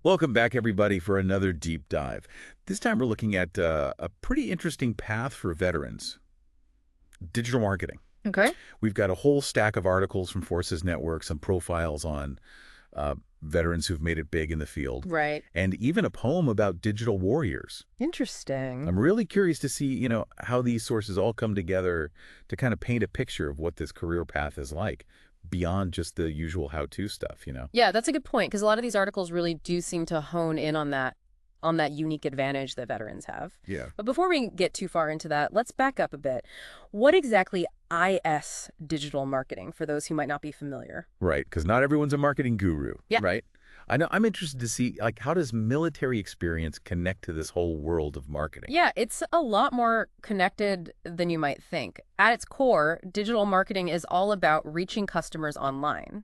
Welcome back, everybody, for another deep dive. This time we're looking at a pretty interesting path for veterans, digital marketing. Okay. We've got a whole stack of articles from Forces Network, some profiles on veterans who've made it big in the field, Right. and even a poem about digital warriors. Interesting. I'm really curious to see, how these sources all come together to kind of paint a picture of what this career path is like beyond just the usual how-to stuff. Yeah, that's a good point because a lot of these articles really do seem to hone in on that unique advantage that veterans have. Yeah. But before we get too far into that, let's back up a bit. What exactly is digital marketing for those who might not be familiar? Right, because not everyone's a marketing guru, Yeah. right? I know I'm interested to see, like, how does military experience connect to this whole world of marketing? Yeah, it's a lot more connected than you might think. At its core, digital marketing is all about reaching customers online.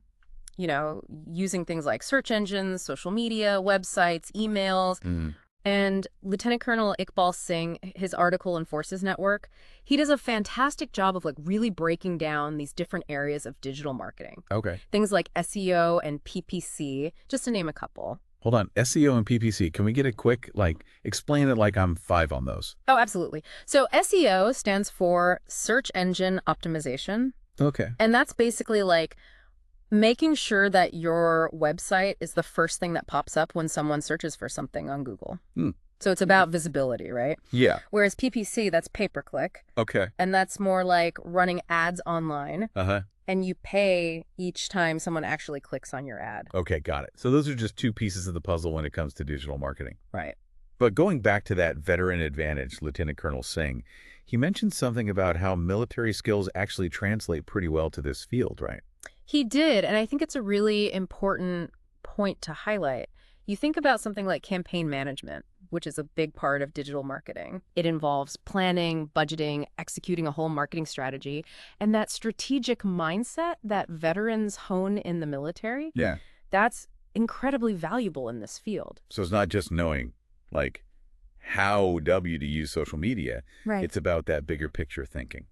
Using things like search engines, social media, websites, emails. Mm, And Lieutenant Colonel Iqbal Singh, his article in Forces Network, he does a fantastic job of really breaking down these different areas of digital marketing. okay. Things like SEO and PPC, just to name a couple. Hold on. SEO and PPC. Can we get a quick, explain it like I'm five on those? Oh, absolutely. So SEO stands for search engine optimization. Okay. And that's basically making sure that your website is the first thing that pops up when someone searches for something on Google. Hmm. So it's about visibility, right? Yeah. Whereas PPC, that's pay-per-click. Okay. And that's more like running ads online, Uh-huh. and you pay each time someone actually clicks on your ad. Okay, got it. So those are just two pieces of the puzzle when it comes to digital marketing. Right. But going back to that veteran advantage, Lieutenant Colonel Singh, he mentioned something about how military skills actually translate pretty well to this field, right? He did, and I think it's a really important point to highlight. You think about something like campaign management, which is a big part of digital marketing. It involves planning, budgeting, executing a whole marketing strategy, and that strategic mindset that veterans hone in the military, Yeah. that's incredibly valuable in this field. So it's not just knowing, how to use social media. Right. It's about that bigger picture thinking.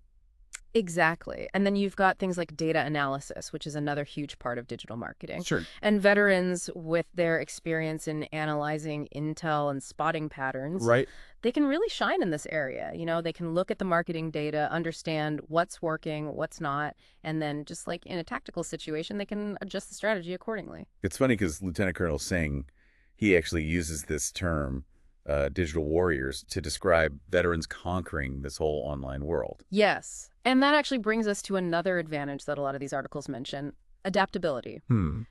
Exactly. And then you've got things like data analysis, which is another huge part of digital marketing. Sure. And veterans, with their experience in analyzing intel and spotting patterns, Right. they can really shine in this area. They can look at the marketing data, understand what's working, what's not, and then just like in a tactical situation, they can adjust the strategy accordingly. It's funny because Lieutenant Colonel Singh, he actually uses this term, digital warriors, to describe veterans conquering this whole online world. Yes. And that actually brings us to another advantage that a lot of these articles mention, adaptability.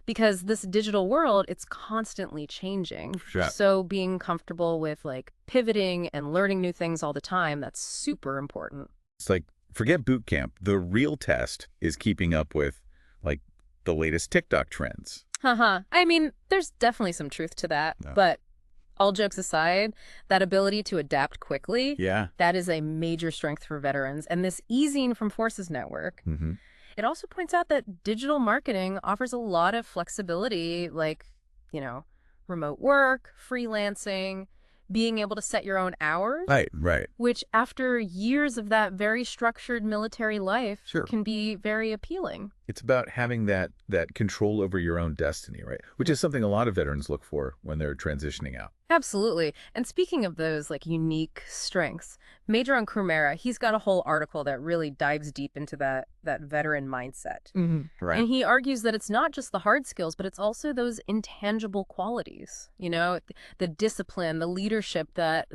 Because this digital world, it's constantly changing. Sure. So being comfortable with pivoting and learning new things all the time, that's super important. It's like, forget boot camp. The real test is keeping up with, the latest TikTok trends. Haha. I mean, there's definitely some truth to that. No. But all jokes aside, that ability to adapt quickly, Yeah. that is a major strength for veterans. And this E-Zine from Forces Network, Mm-hmm. it also points out that digital marketing offers a lot of flexibility, remote work, freelancing, being able to set your own hours, Right. which after years of that very structured military life Sure. can be very appealing. It's about having that control over your own destiny, right? Which is something a lot of veterans look for when they're transitioning out. Absolutely. And speaking of those unique strengths, Major on Crumera, he's got a whole article that really dives deep into that veteran mindset. Right. And he argues that it's not just the hard skills, but it's also those intangible qualities, the discipline, the leadership, that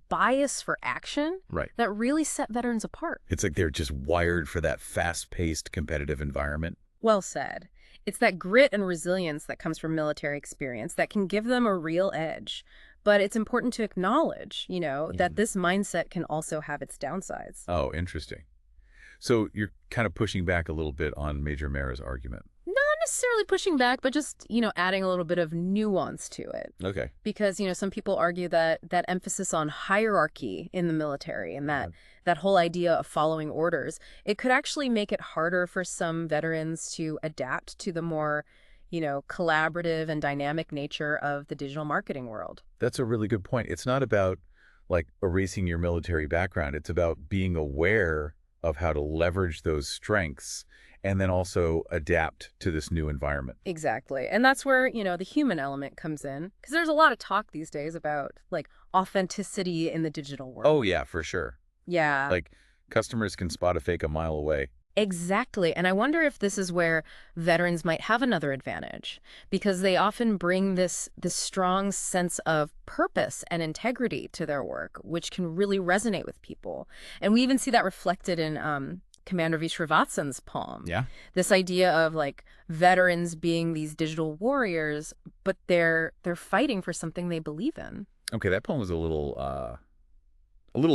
bias for action Right. that really set veterans apart. It's like they're just wired for that fast-paced competitive environment. Well said. It's that grit and resilience that comes from military experience that can give them a real edge. But it's important to acknowledge, that this mindset can also have its downsides. Oh, interesting. So you're kind of pushing back a little bit on Major Mara's argument. Not necessarily pushing back, but just, adding a little bit of nuance to it. Okay. Because, some people argue that emphasis on hierarchy in the military and that whole idea of following orders, it could actually make it harder for some veterans to adapt to the more, collaborative and dynamic nature of the digital marketing world. That's a really good point. It's not about, erasing your military background. It's about being aware of how to leverage those strengths and then also adapt to this new environment. Exactly. And that's where, the human element comes in. Because there's a lot of talk these days about, like, authenticity in the digital world. Oh, yeah, for sure. Yeah. Like, customers can spot a fake a mile away. Exactly. And I wonder if this is where veterans might have another advantage because they often bring this strong sense of purpose and integrity to their work, which can really resonate with people. And we even see that reflected in Commander V. Srivatsan's poem. Yeah. This idea of like veterans being these digital warriors, but they're fighting for something they believe in. Okay, that poem was a little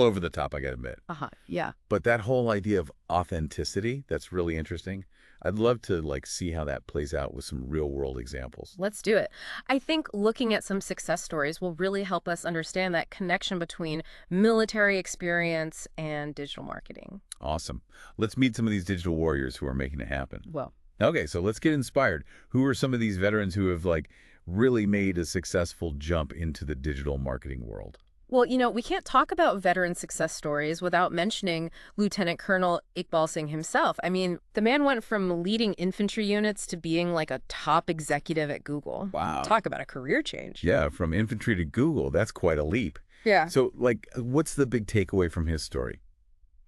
over the top, I gotta admit. Yeah. But that whole idea of authenticity, that's really interesting. I'd love to like see how that plays out with some real world examples. Let's do it. I think looking at some success stories will really help us understand that connection between military experience and digital marketing. Awesome. Let's meet some of these digital warriors who are making it happen. Well, Okay, so let's get inspired. Who are some of these veterans who have like really made a successful jump into the digital marketing world? well, we can't talk about veteran success stories without mentioning Lieutenant Colonel Iqbal Singh himself. I mean, the man went from leading infantry units to being like a top executive at Google. Wow. Talk about a career change. Yeah, from infantry to Google, that's quite a leap. Yeah. So, like, what's the big takeaway from his story?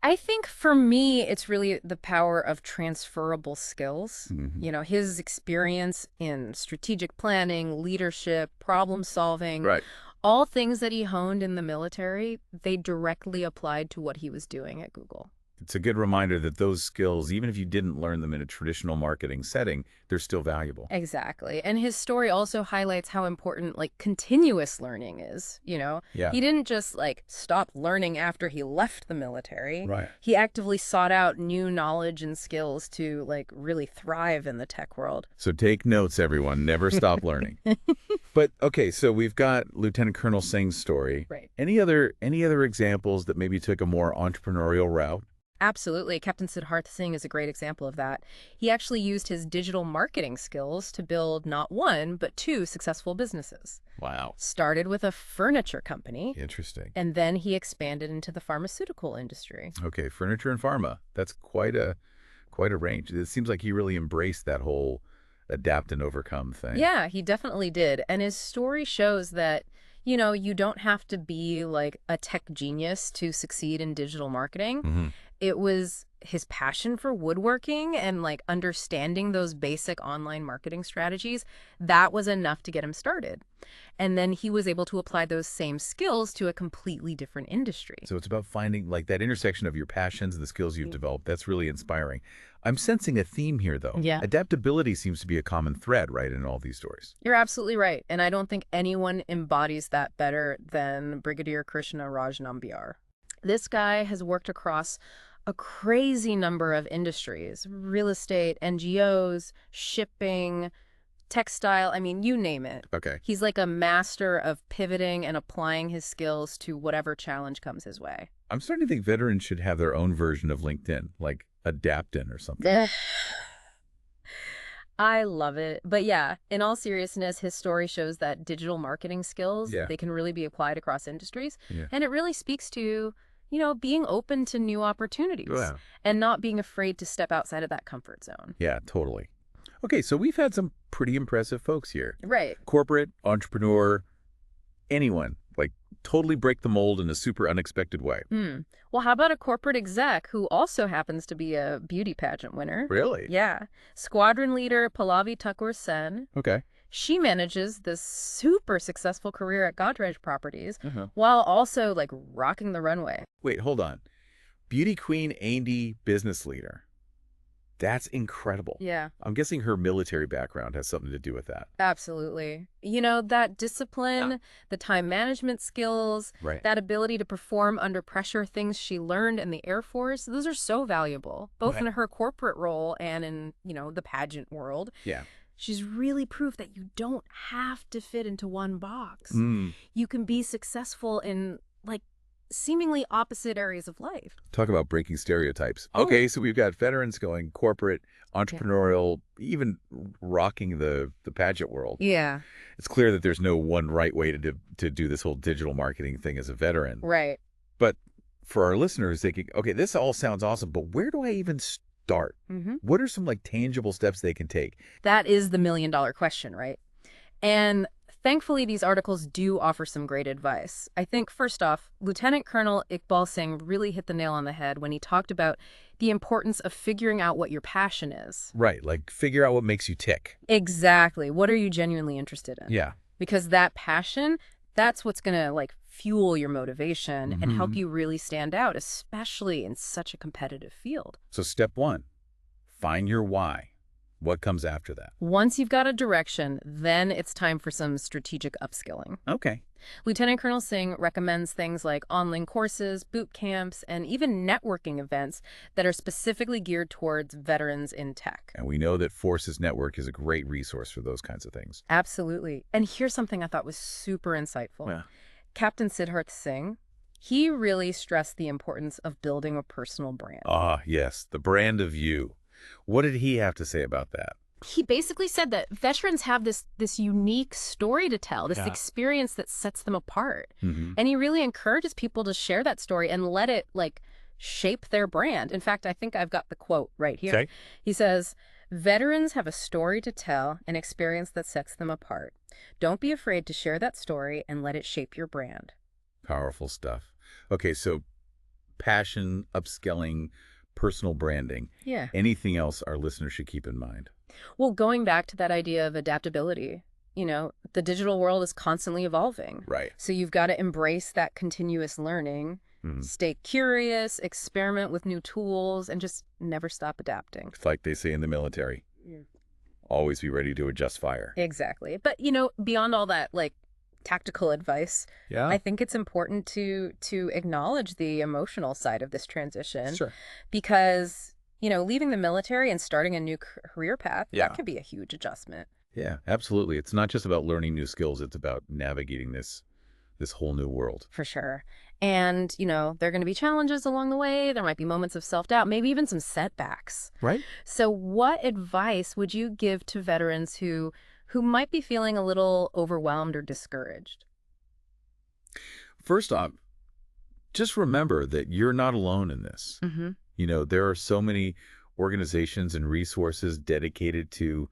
I think for me, it's really the power of transferable skills. Mhm. His experience in strategic planning, leadership, problem solving, Right. all things that he honed in the military, they directly applied to what he was doing at Google. It's a good reminder that those skills, even if you didn't learn them in a traditional marketing setting, they're still valuable. Exactly. And his story also highlights how important like continuous learning is, Yeah. He didn't just like stop learning after he left the military. Right. He actively sought out new knowledge and skills to like really thrive in the tech world. So take notes, everyone. Never stop learning. But okay, so we've got Lieutenant Colonel Singh's story. Right. Any other examples that maybe took a more entrepreneurial route? Absolutely. Captain Siddharth Singh is a great example of that. He actually used his digital marketing skills to build not one, but two successful businesses. Wow. Started with a furniture company, Interesting. and then he expanded into the pharmaceutical industry. Okay, furniture and pharma. That's quite a range. It seems like he really embraced that whole adapt and overcome thing. Yeah, he definitely did. And his story shows that, you don't have to be like a tech genius to succeed in digital marketing. Hmm. It was his passion for woodworking and like understanding those basic online marketing strategies. That was enough to get him started. And then he was able to apply those same skills to a completely different industry. So it's about finding like that intersection of your passions and the skills you've developed. That's really inspiring. I'm sensing a theme here, though. Yeah. Adaptability seems to be a common thread, right, in all these stories. You're absolutely right. And I don't think anyone embodies that better than Brigadier Krishna Raj Nambiar. This guy has worked across a crazy number of industries: real estate, NGOs, shipping, textile, I mean, you name it. Okay. He's like a master of pivoting and applying his skills to whatever challenge comes his way. I'm starting to think veterans should have their own version of LinkedIn, like Adaptin or something. Ugh. I love it. But yeah, in all seriousness, his story shows that digital marketing skills, Yeah. they can really be applied across industries. Yeah. And it really speaks to, being open to new opportunities Wow. and not being afraid to step outside of that comfort zone. Yeah, totally. Okay, so we've had some pretty impressive folks here. Right. Corporate, entrepreneur, anyone, like totally break the mold in a super unexpected way. Well, how about a corporate exec who also happens to be a beauty pageant winner? Really? Yeah. Squadron leader Pallavi Thakur Sen. Okay. She manages this super successful career at Godrej Properties Uh-huh. while also like rocking the runway. Wait, hold on. Beauty queen, Andy, business leader. That's incredible. Yeah, I'm guessing her military background has something to do with that. absolutely. That discipline, the time management skills, Right. that ability to perform under pressure, things she learned in the Air Force, those are so valuable, both in Right. her corporate role and in, the pageant world. Yeah. She's really proof that you don't have to fit into one box. Mm. You can be successful in like seemingly opposite areas of life. Talk about breaking stereotypes. Oh. Okay, so we've got veterans going corporate, entrepreneurial, even rocking the pageant world. Yeah. It's clear that there's no one right way to do this whole digital marketing thing as a veteran. Right. But for our listeners thinking, okay, this all sounds awesome, but where do I even start? Hmm. What are some like tangible steps they can take? That is the million-dollar question, right? And thankfully, these articles do offer some great advice. I think, first off, Lieutenant Colonel Iqbal Singh really hit the nail on the head when he talked about the importance of figuring out what your passion is. Right, like figure out what makes you tick. Exactly. What are you genuinely interested in? Yeah. Because that passion, that's what's going to like fuel your motivation and help Hmm. you really stand out, especially in such a competitive field. So step one, find your why. What comes after that? Once you've got a direction, then it's time for some strategic upskilling. Okay. Lieutenant Colonel Singh recommends things like online courses, boot camps, and even networking events that are specifically geared towards veterans in tech. And we know that Forces Network is a great resource for those kinds of things. Absolutely. And here's something I thought was super insightful. Yeah. Captain Siddharth Singh, he really stressed the importance of building a personal brand. Ah, yes, the brand of you. What did he have to say about that? He basically said that veterans have this unique story to tell, this Yeah. experience that sets them apart. Hmm. And he really encourages people to share that story and let it like shape their brand. In fact, I think I've got the quote right here. Okay. He says, "Veterans have a story to tell, an experience that sets them apart. Don't be afraid to share that story and let it shape your brand." Powerful stuff. Okay, so passion, upskilling, personal branding. Yeah. Anything else our listeners should keep in mind? Well, going back to that idea of adaptability, the digital world is constantly evolving. Right. So you've got to embrace that continuous learning, Mhm. stay curious, experiment with new tools, and just never stop adapting. It's like they say in the military, Yeah. always be ready to adjust fire. Exactly. But, beyond all that, like, tactical advice, Yeah. I think it's important to acknowledge the emotional side of this transition Sure. because, leaving the military and starting a new career path, Yeah. that can be a huge adjustment. Yeah, absolutely. It's not just about learning new skills, it's about navigating this whole new world. For sure. And, there are going to be challenges along the way. There might be moments of self-doubt, maybe even some setbacks. Right? So what advice would you give to veterans who might be feeling a little overwhelmed or discouraged? First off, just remember that you're not alone in this. Mm-hmm. There are so many organizations and resources dedicated to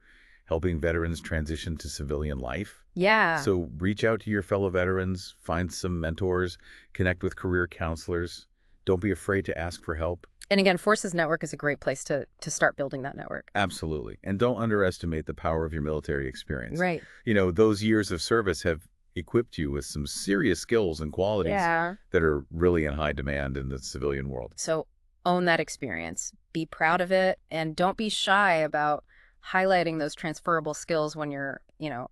helping veterans transition to civilian life. Yeah. So reach out to your fellow veterans, find some mentors, connect with career counselors. Don't be afraid to ask for help. And again, Forces Network is a great place to start building that network. Absolutely. And don't underestimate the power of your military experience. Right. Those years of service have equipped you with some serious skills and qualities Yeah. that are really in high demand in the civilian world. So own that experience. Be proud of it. And don't be shy about highlighting those transferable skills when you're,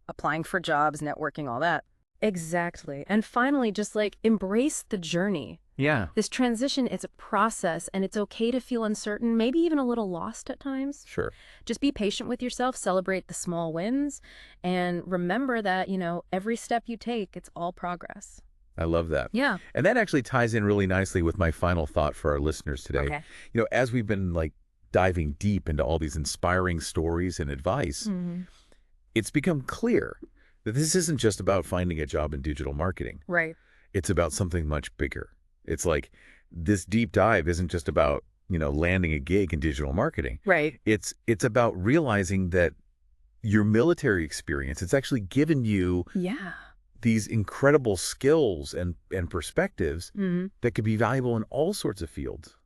applying for jobs, networking, all that. Exactly. And finally, just like embrace the journey. Yeah. This transition is a process, and it's okay to feel uncertain, maybe even a little lost at times. Sure. Just be patient with yourself, celebrate the small wins, and remember that, every step you take, it's all progress. I love that. Yeah. And that actually ties in really nicely with my final thought for our listeners today. Okay. As we've been diving deep into all these inspiring stories and advice, Mm-hmm. it's become clear that this isn't just about finding a job in digital marketing. Right. It's about something much bigger. It's like this deep dive isn't just about, landing a gig in digital marketing. Right. It's about realizing that your military experience, it's actually given you Yeah. these incredible skills and perspectives Mm-hmm. that could be valuable in all sorts of fields.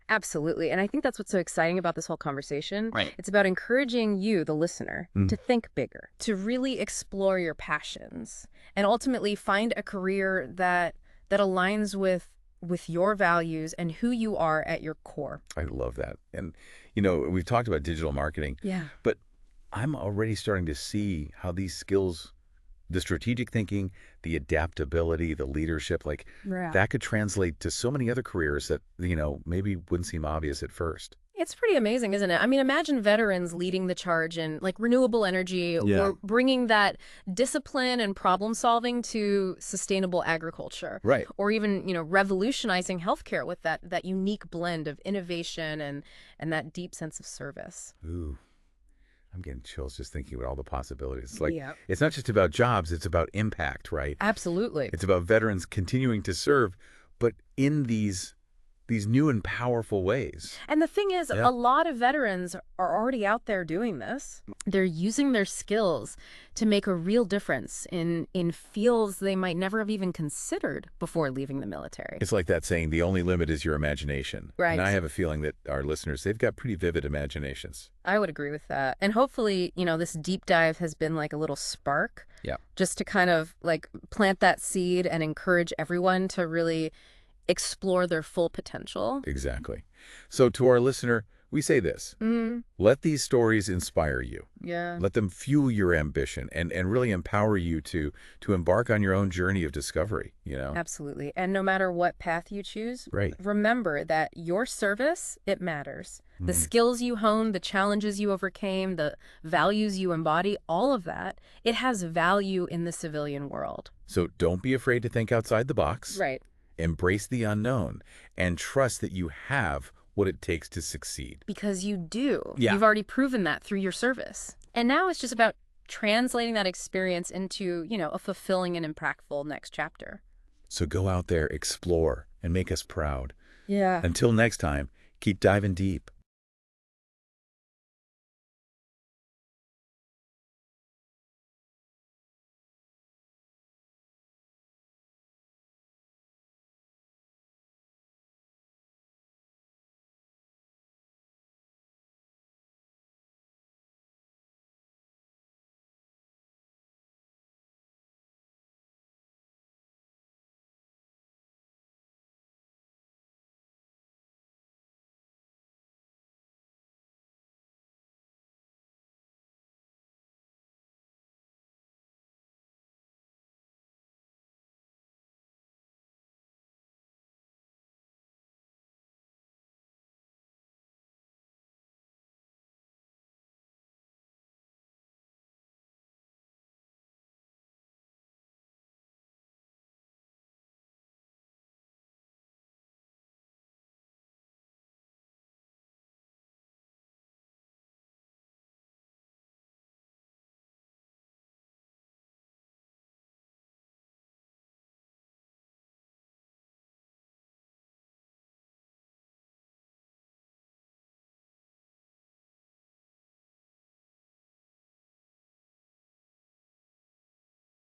Absolutely. And I think that's what's so exciting about this whole conversation. Right. It's about encouraging you, the listener, Mm. to think bigger, to really explore your passions, and ultimately find a career that aligns with your values and who you are at your core. I love that. And, we've talked about digital marketing, Yeah. but I'm already starting to see how these skills, the strategic thinking, the adaptability, the leadership, Yeah. that could translate to so many other careers that, maybe wouldn't seem obvious at first. It's pretty amazing, isn't it? I mean, imagine veterans leading the charge in renewable energy Yeah. or bringing that discipline and problem solving to sustainable agriculture. Right. Or even, revolutionizing healthcare with that unique blend of innovation and that deep sense of service. Ooh, I'm getting chills just thinking about all the possibilities. Yeah. It's not just about jobs, it's about impact, right? Absolutely. It's about veterans continuing to serve, but in these these new and powerful ways. And the thing is, Yeah. a lot of veterans are already out there doing this. They're using their skills to make a real difference in fields they might never have even considered before leaving the military. It's like that saying, the only limit is your imagination. Right. And I have a feeling that our listeners, they've got pretty vivid imaginations. I would agree with that. And hopefully, this deep dive has been like a little spark. Yeah. Just to kind of like plant that seed and encourage everyone to really explore their full potential. Exactly. So to our listener, we say this. Let these stories inspire you. Yeah. Let them fuel your ambition and really empower you to embark on your own journey of discovery, Absolutely. And no matter what path you choose, Right. remember that your service, it matters. The skills you honed, the challenges you overcame, the values you embody, all of that, it has value in the civilian world. So don't be afraid to think outside the box. Right. Embrace the unknown and trust that you have what it takes to succeed. Because you do. Yeah. You've already proven that through your service. And now it's just about translating that experience into, a fulfilling and impactful next chapter. So go out there, explore, and make us proud. Yeah. Until next time, keep diving deep.